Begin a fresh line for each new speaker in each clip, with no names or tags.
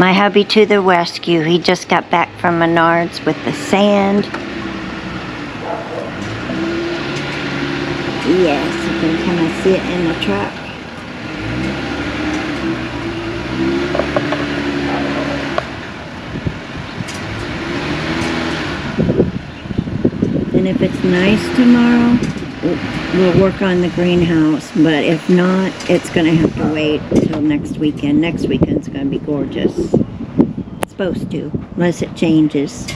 My hubby to the rescue. He just got back from Menards with the sand. Yes, you can kind of see it in the truck. And if it's nice tomorrow, we'll work on the greenhouse, but if not, it's going to have to wait until next weekend. Next weekend's going to be gorgeous. It's supposed to, unless it changes.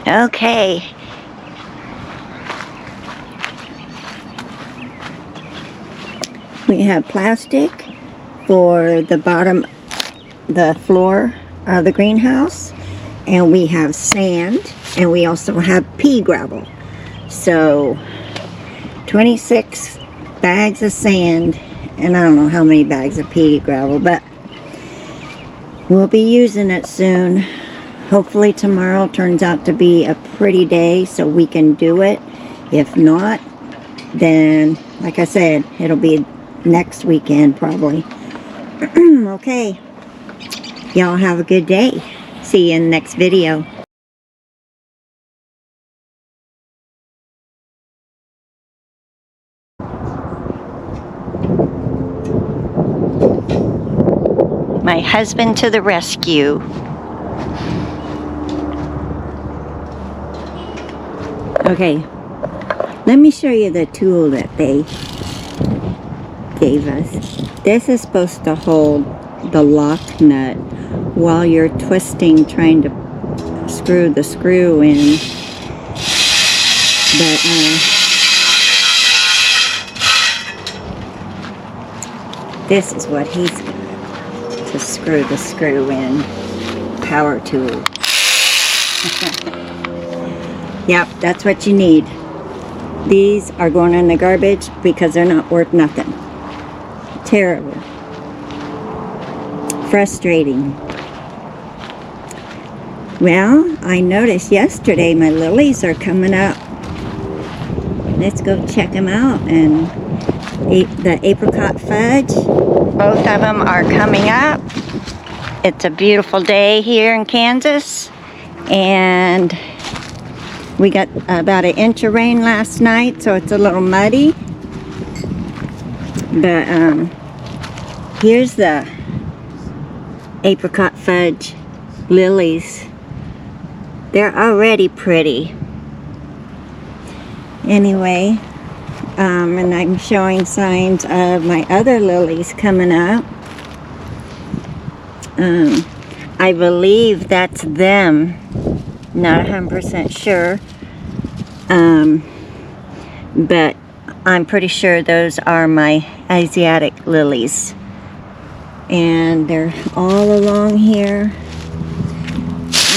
Okay. We have plastic for the bottom, the floor of the greenhouse. And we have sand, and we also have pea gravel. So 26 bags of sand, and I don't know how many bags of pea gravel, but we'll be using it soon. Hopefully tomorrow turns out to be a pretty day so we can do it. If not, then like I said, it'll be next weekend probably. Okay, y'all have a good day. See you in the next video. My husband to the rescue. Okay, let me show you the tool that they gave us. This is supposed to hold the lock nut while you're twisting, trying to screw the screw in. But this is what he's got to screw the screw in. Power tool. Yep, that's what you need. These are going in the garbage because they're not worth nothing. Terrible. Frustrating. Well, I noticed yesterday my lilies are coming up. Let's go check them out. And the apricot fudge, both of them are coming up. It's a beautiful day here in Kansas, and we got about an inch of rain last night, so it's a little muddy. But here's the apricot fudge lilies. They're already pretty. Anyway, and I'm showing signs of my other lilies coming up. I believe that's them. Not 100% sure. But I'm pretty sure those are my Asiatic lilies. And they're all along here.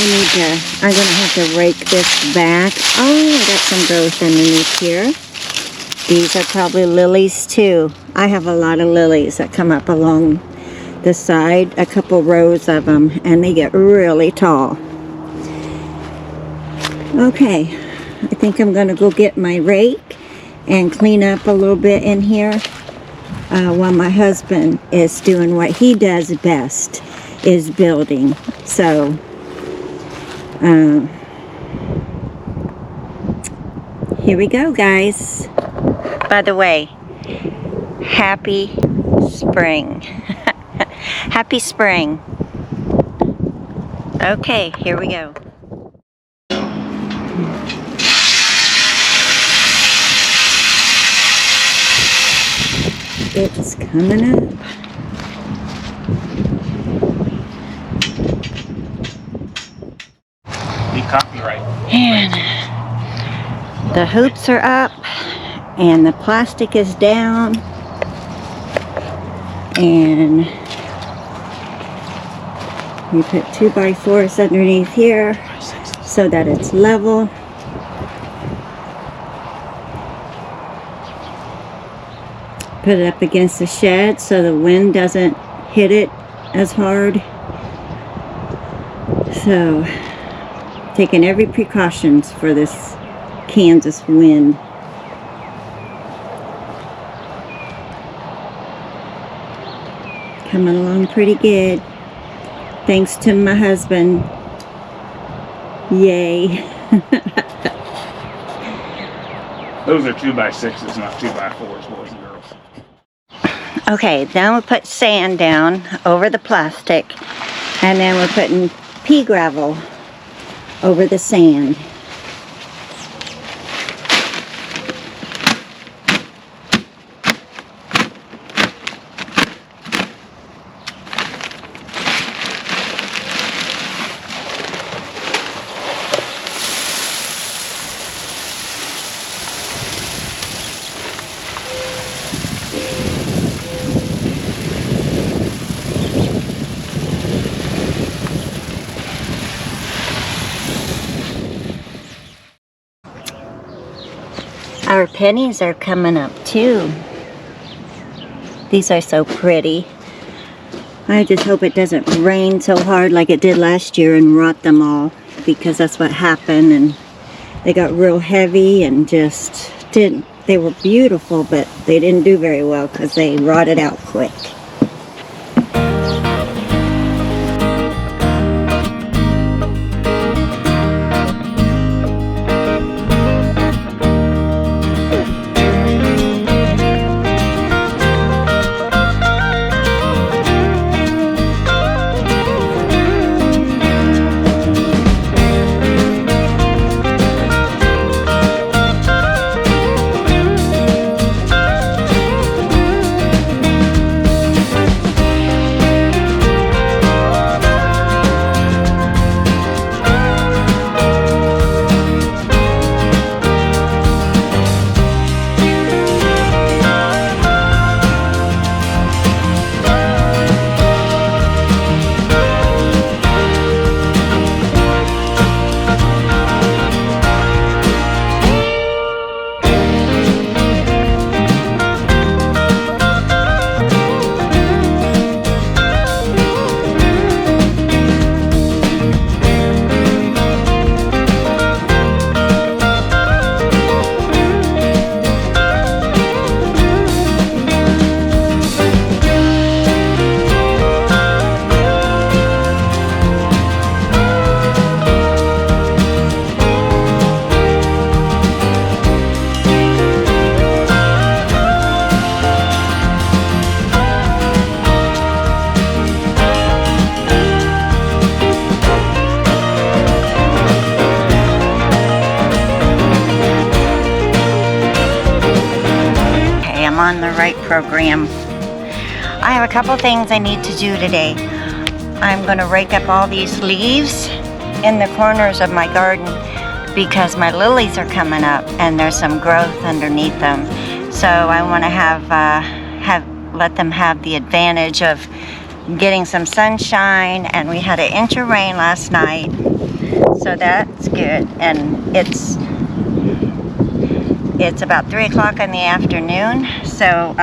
I'm gonna have to rake this back. Oh, I got some growth underneath here. These are probably lilies too. I have a lot of lilies that come up along the side, a couple rows of them, and they get really tall. Okay, I think I'm gonna go get my rake and clean up a little bit in here while my husband is doing what he does best, is building. So here we go, guys. By the way, happy spring. Happy spring. Okay, here we go. It's coming up.
Copyright.
And the hoops are up and the plastic is down, and we put 2x4s underneath here so that it's level. Put it up against the shed so the wind doesn't hit it as hard. So taking every precautions for this Kansas wind. coming along pretty good. Thanks to my husband. Yay.
Those are 2x6s, not 2x4s, boys and girls.
Okay, now we'll put sand down over the plastic, and then we're putting pea gravel over the sand. Our pennies are coming up too. These are so pretty. I just hope it doesn't rain so hard like it did last year and rot them all, because that's what happened, and they got real heavy and just didn't. They were beautiful, but they didn't do very well because they rotted out quick. On the right program. I have a couple things I need to do today. I'm going to rake up all these leaves in the corners of my garden because my lilies are coming up and there's some growth underneath them. So I want to let them have the advantage of getting some sunshine, and we had an inch of rain last night, so that's good. And it's about 3 o'clock in the afternoon, so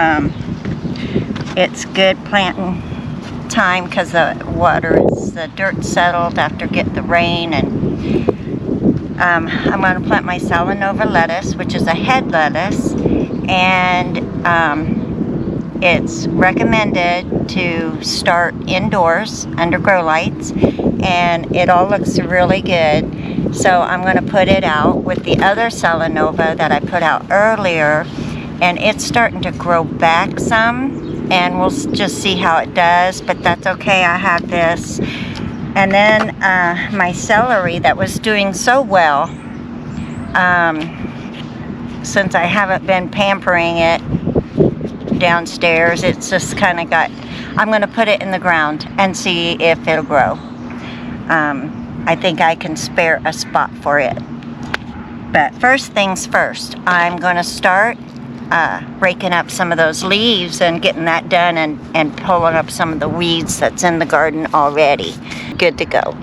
it's good planting time because the dirt settled after getting the rain. And I'm going to plant my Salanova lettuce, which is a head lettuce, and it's recommended to start indoors under grow lights, and it all looks really good. So I'm going to put it out with the other Salanova that I put out earlier, and it's starting to grow back some, and we'll just see how it does, but that's okay. I have this. And then my celery that was doing so well, since I haven't been pampering it downstairs, it's just kind of I'm going to put it in the ground and see if it'll grow. I think I can spare a spot for it. But first things first, I'm going to start raking up some of those leaves and getting that done, and pulling up some of the weeds that's in the garden already. Good to go.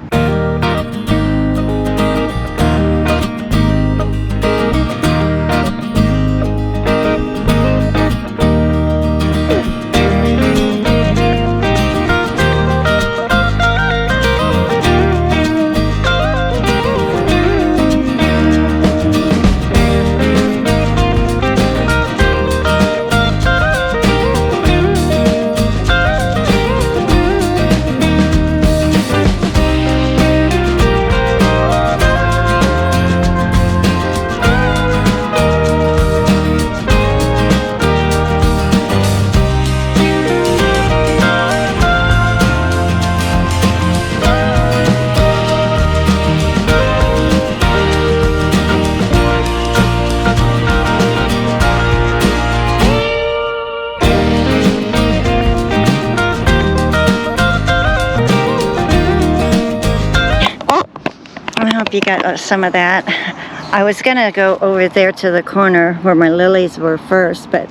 hope you got some of that. I was gonna go over there to the corner where my lilies were first, but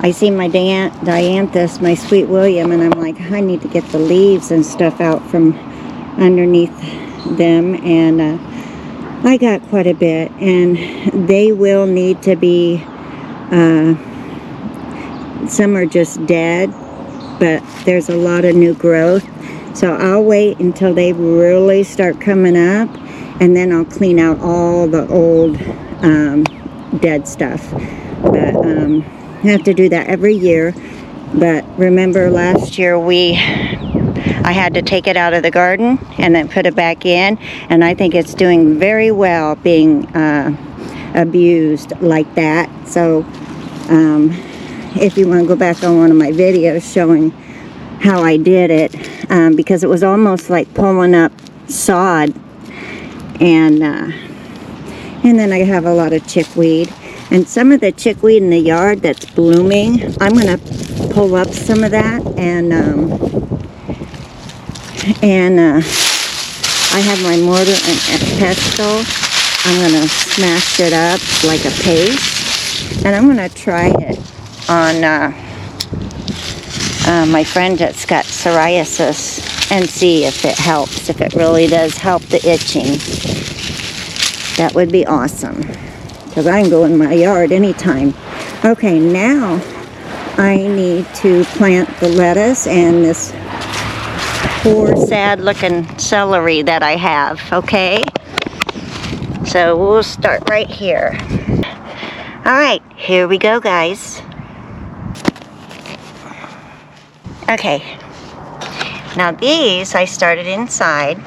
I see my dianthus, my sweet William, and I'm like, I need to get the leaves and stuff out from underneath them, and I got quite a bit, and they will need to be, some are just dead, but there's a lot of new growth. So I'll wait until they really start coming up, and then I'll clean out all the old dead stuff. But I have to do that every year. But remember last year I had to take it out of the garden and then put it back in, and I think it's doing very well being abused like that. So if you want to go back on one of my videos showing how I did it, because it was almost like pulling up sod, and then I have a lot of chickweed, and some of the chickweed in the yard that's blooming, I'm gonna pull up some of that, and I have my mortar and pestle. I'm gonna smash it up like a paste, and I'm gonna try it on my friend that's got psoriasis and see if it helps, if it really does help the itching. That would be awesome, because I can go in my yard anytime. Okay, now I need to plant the lettuce and this poor sad looking celery that I have, okay? So we'll start right here. Alright, here we go, guys. Okay, now these I started inside,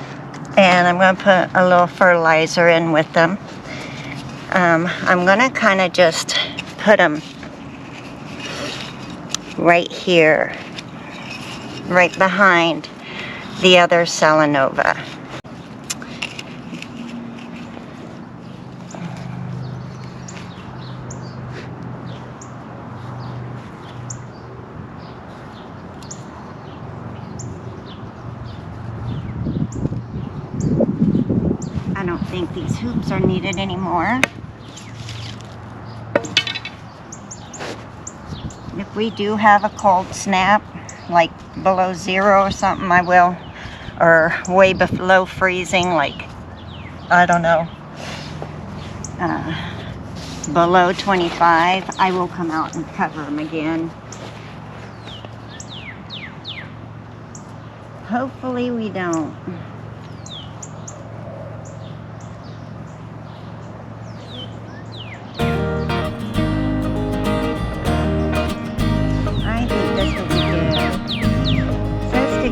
and I'm going to put a little fertilizer in with them. I'm going to kind of just put them right here, right behind the other Salanova. I don't think these hoops are needed anymore. If we do have a cold snap, like below 0 or something, I will, or way below freezing, like, I don't know, below 25, I will come out and cover them again. Hopefully we don't.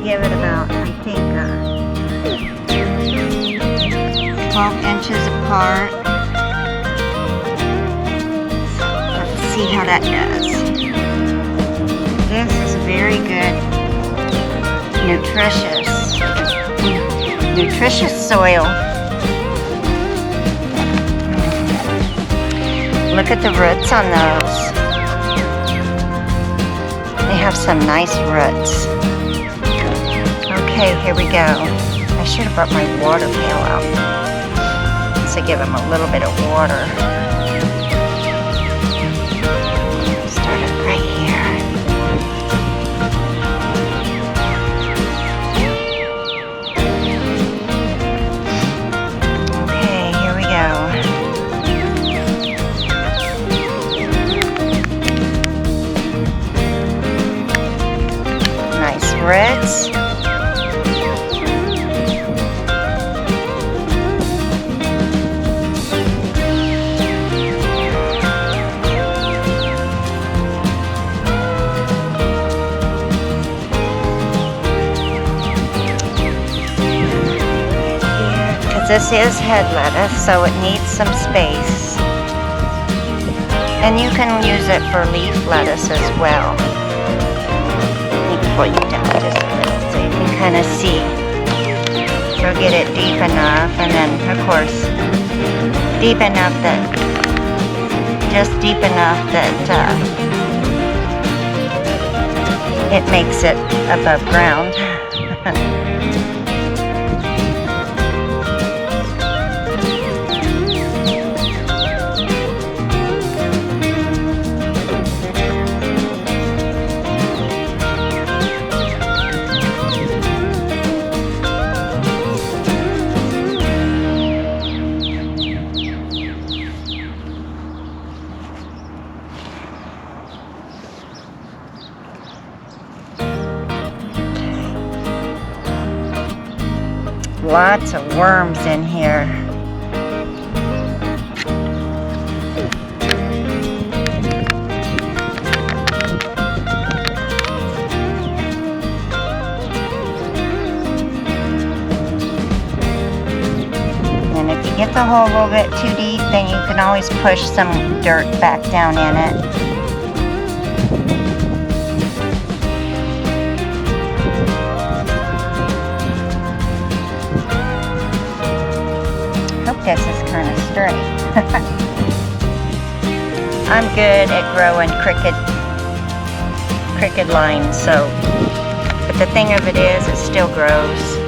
Give it about, I think, 12 inches apart. Let's see how that does. This is very good, nutritious soil. Look at the roots on those. They have some nice roots. Okay, here we go. I should have brought my water pail out to give them a little bit of water. Start it right here. Okay, here we go. Nice roots. This is head lettuce, so it needs some space. And you can use it for leaf lettuce as well. Let me pull you down just a little so you can kind of see. So get it deep enough, and then, of course, deep enough that, just deep enough that it makes it above ground. Lots of worms in here. And if you get the hole a little bit too deep, then you can always push some dirt back down in it. Hope this is kind of straight. I'm good at growing crooked lines, so, but the thing of it is, it still grows.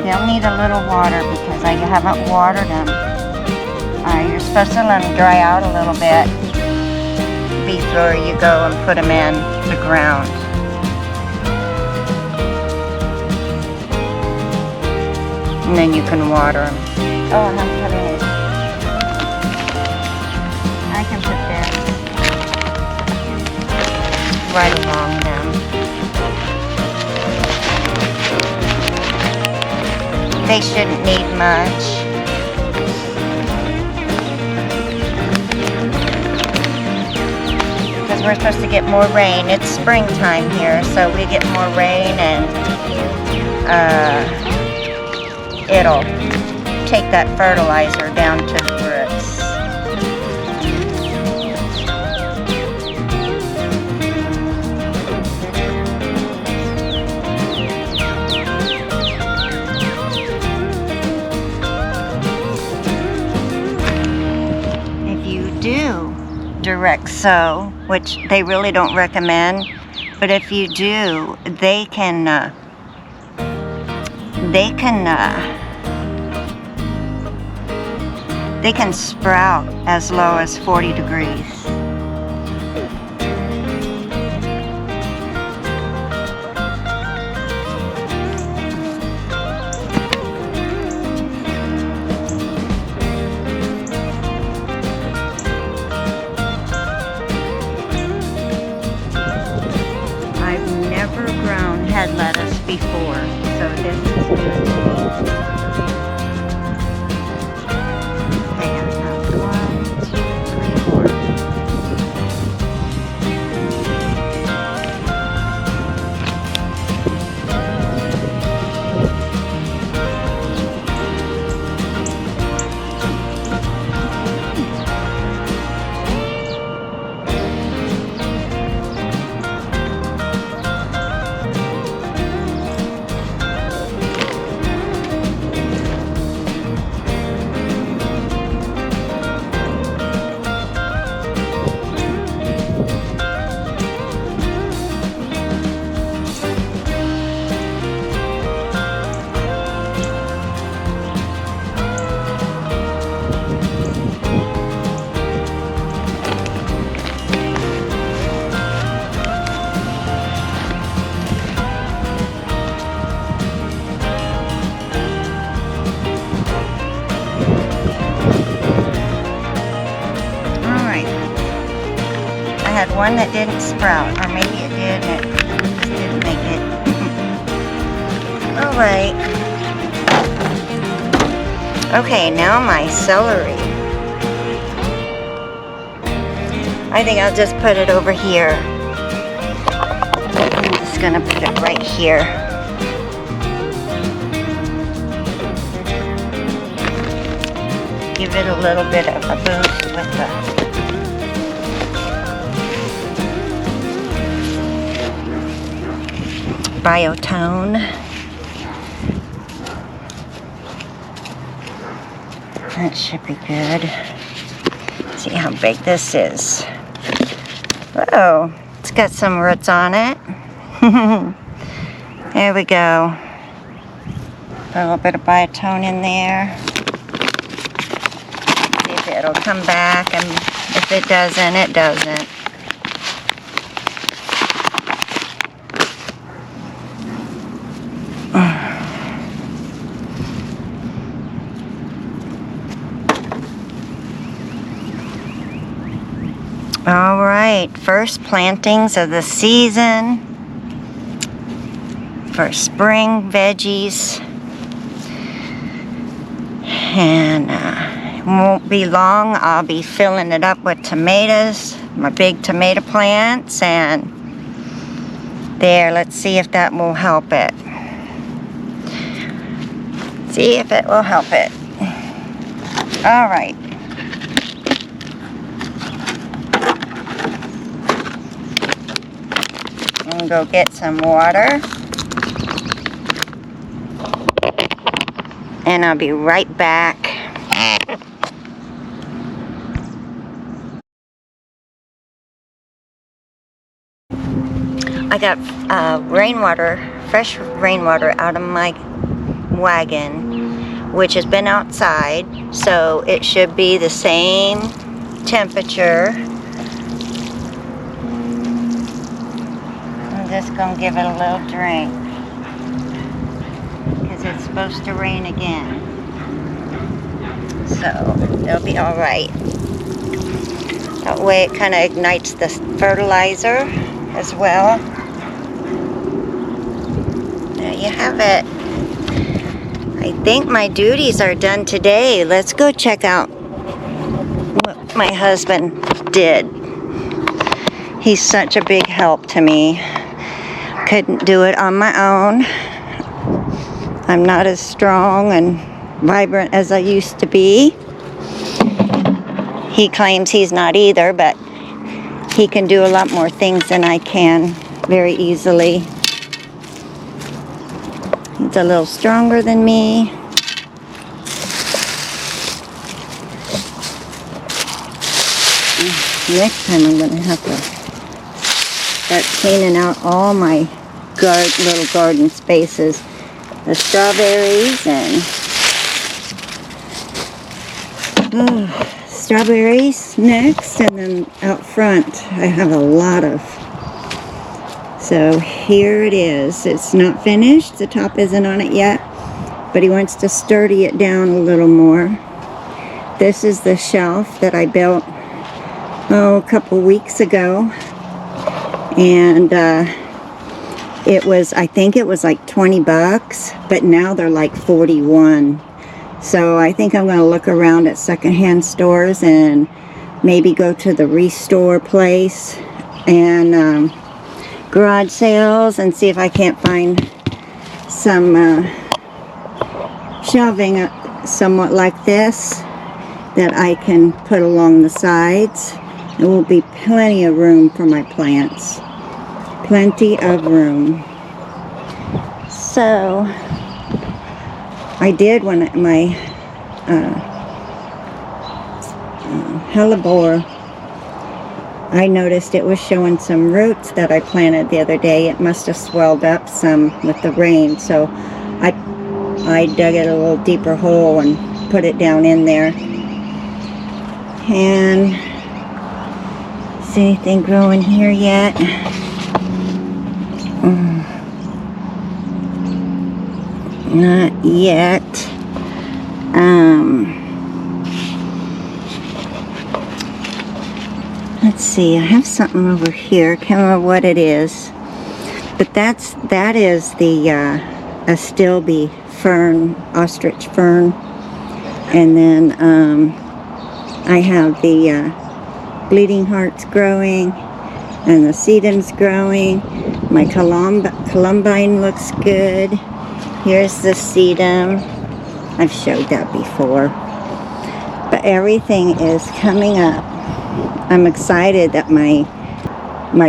They'll need a little water because I haven't watered them. You're supposed to let them dry out a little bit before you go and put them in the ground. And then you can water them. Oh, I'm putting it. I can put this right along them. They shouldn't need much. Because we're supposed to get more rain. It's springtime here, so we get more rain and it'll take that fertilizer down to the roots. Direct sow, which they really don't recommend, but if you do, they can sprout as low as 40 degrees. Had lettuce before, so this is new to me. Okay, I have 1, 2, 3, had one that didn't sprout, or maybe it did and it just didn't make it. Alright. Okay, now my celery. I think I'll just put it over here. I'm just gonna put it right here. Give it a little bit of a boost with the biotone. That should be good. See how big this is. Oh, it's got some roots on it. There we go. Put a little bit of biotone in there. See if it'll come back, and if it doesn't, it doesn't. All right, first plantings of the season for spring veggies. And it won't be long. I'll be filling it up with tomatoes, my big tomato plants, and there, let's see if that will help it. See if it will help it. All right. I'm gonna go get some water. And I'll be right back. I got rainwater, fresh rainwater out of my wagon, which has been outside, so it should be the same temperature. I'm just gonna give it a little drink because it's supposed to rain again, so it'll be all right. That way it kind of ignites the fertilizer as well. There you have it. I think my duties are done today. Let's go check out what my husband did. He's such a big help to me. Couldn't do it on my own. I'm not as strong and vibrant as I used to be. He claims he's not either, but he can do a lot more things than I can very easily. He's a little stronger than me. Next time I'm going to have to start cleaning out all my little garden spaces. The strawberries and strawberries next, and then out front I have a lot of. So here it is. It's not finished. The top isn't on it yet, but he wants to sturdy it down a little more. This is the shelf that I built a couple weeks ago, and it was, I think it was like 20 bucks, but now they're like 41. So I think I'm going to look around at secondhand stores and maybe go to the restore place and garage sales and see if I can't find some shelving somewhat like this that I can put along the sides. There will be plenty of room for my plants. Plenty of room. So I did when my hellebore, I noticed it was showing some roots that I planted the other day. It must have swelled up some with the rain, so I dug it a little deeper hole and put it down in there. And is anything growing here yet? Not yet. Let's see, I have something over here. Can't remember what it is. But that is the Astilbe fern, ostrich fern. And then I have the bleeding hearts growing, and the sedum's growing. My columbine looks good. Here's the sedum. I've showed that before. But everything is coming up. I'm excited that my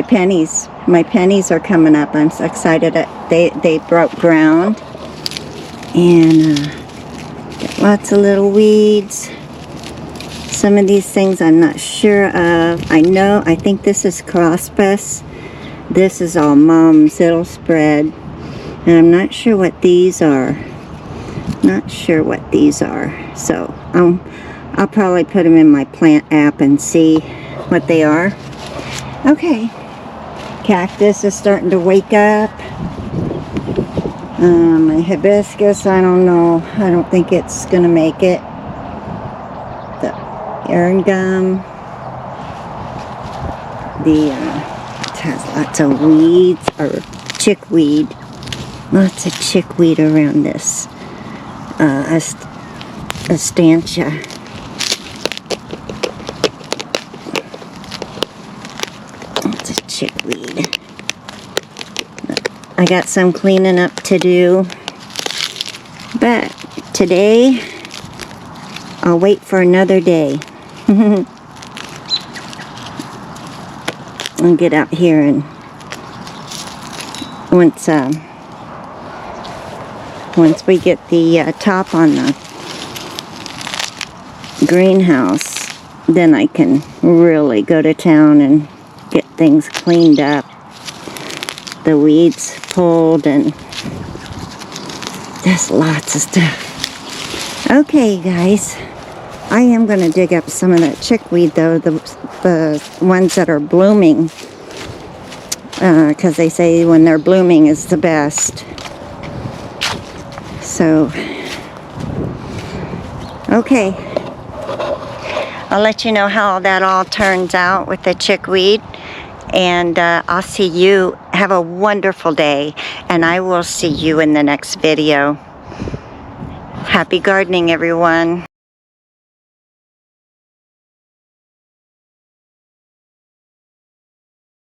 pennies are coming up. I'm so excited that they broke ground. And got lots of little weeds. Some of these things I'm not sure of. I think this is crossbus. This is all Mom's. It'll spread. And I'm not sure what these are. Not sure what these are. So I'll probably put them in my plant app and see what they are. Okay. Cactus is starting to wake up. My hibiscus, I don't know. I don't think it's going to make it. The airgum. It has lots of weeds, or chickweed. Lots of chickweed around this estancia. Lots of chickweed. I got some cleaning up to do, but today I'll wait for another day. I'll get out here, and once we get the top on the greenhouse, then I can really go to town and get things cleaned up, the weeds pulled, and there's lots of stuff. Okay, guys, I am going to dig up some of that chickweed, though, the ones that are blooming, because they say when they're blooming is the best. So, okay, I'll let you know how that all turns out with the chickweed, and I'll see you. Have a wonderful day, and I will see you in the next video. Happy gardening, everyone.